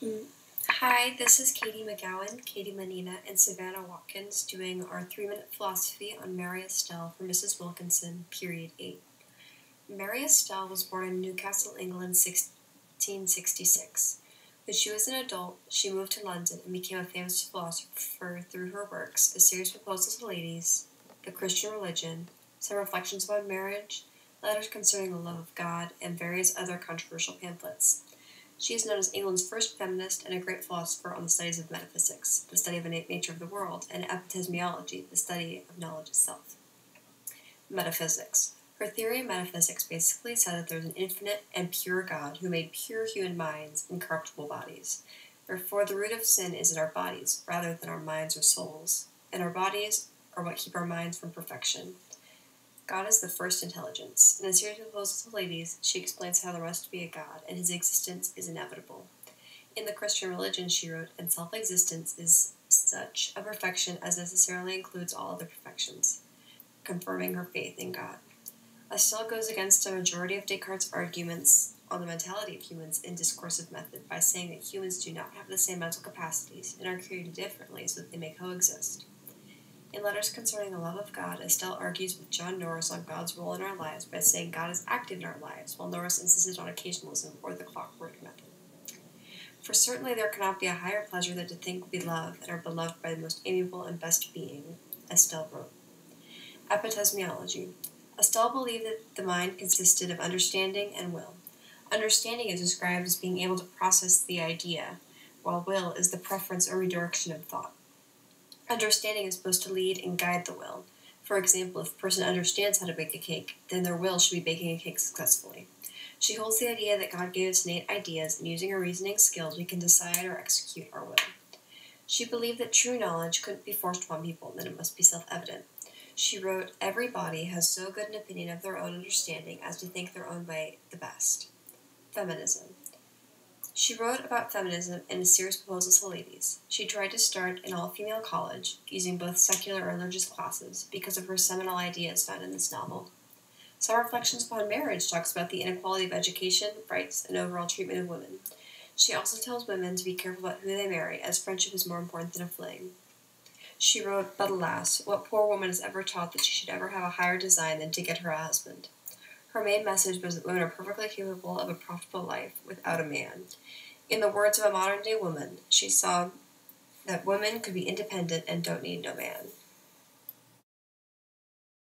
Mm. Hi, this is McGowan, Mannina, and Savanna Watkins doing our 3-minute philosophy on Mary Astell for Mrs. Wilkinson, period 8. Mary Astell was born in Newcastle, England, 1666. When she was an adult, she moved to London and became a famous philosopher through her works, A Serious Proposal to Ladies, The Christian Religion, Some Reflections about Marriage, Letters Concerning the Love of God, and various other controversial pamphlets. She is known as England's first feminist and a great philosopher on the studies of metaphysics, the study of the nature of the world, and epistemology, the study of knowledge itself. Metaphysics. Her theory of metaphysics basically said that there is an infinite and pure God who made pure human minds in corruptible bodies. Therefore, the root of sin is in our bodies, rather than our minds or souls, and our bodies are what keep our minds from perfection. God is the first intelligence. In A Serious Proposal to Ladies, she explains how there must be a God, and his existence is inevitable. In The Christian Religion, she wrote, and self-existence is such a perfection as necessarily includes all other perfections, confirming her faith in God. Astell goes against a majority of Descartes' arguments on the mentality of humans in discursive method by saying that humans do not have the same mental capacities and are created differently so that they may coexist. In Letters Concerning the Love of God, Astell argues with John Norris on God's role in our lives by saying God is active in our lives, while Norris insisted on occasionalism or the clockwork method. For certainly there cannot be a higher pleasure than to think we love and are beloved by the most amiable and best being, Astell wrote. Epistemology. Astell believed that the mind consisted of understanding and will. Understanding is described as being able to process the idea, while will is the preference or redirection of thought. Understanding is supposed to lead and guide the will. For example, if a person understands how to bake a cake, then their will should be baking a cake successfully. She holds the idea that God gave us innate ideas, and using our reasoning skills, we can decide or execute our will. She believed that true knowledge couldn't be forced upon people, that it must be self-evident. She wrote, every body has so good an opinion of their own understanding as to think their own way the best. Feminism. She wrote about feminism in A Serious Proposal to Ladies. She tried to start an all-female college, using both secular and religious classes, because of her seminal ideas found in this novel. Some Reflections upon Marriage talks about the inequality of education, rights, and overall treatment of women. She also tells women to be careful about who they marry, as friendship is more important than a fling. She wrote, but alas, what poor woman is ever taught that she should ever have a higher design than to get her a husband? Her main message was that women are perfectly capable of a profitable life without a man. In the words of a modern-day woman, she saw that women could be independent and don't need no man.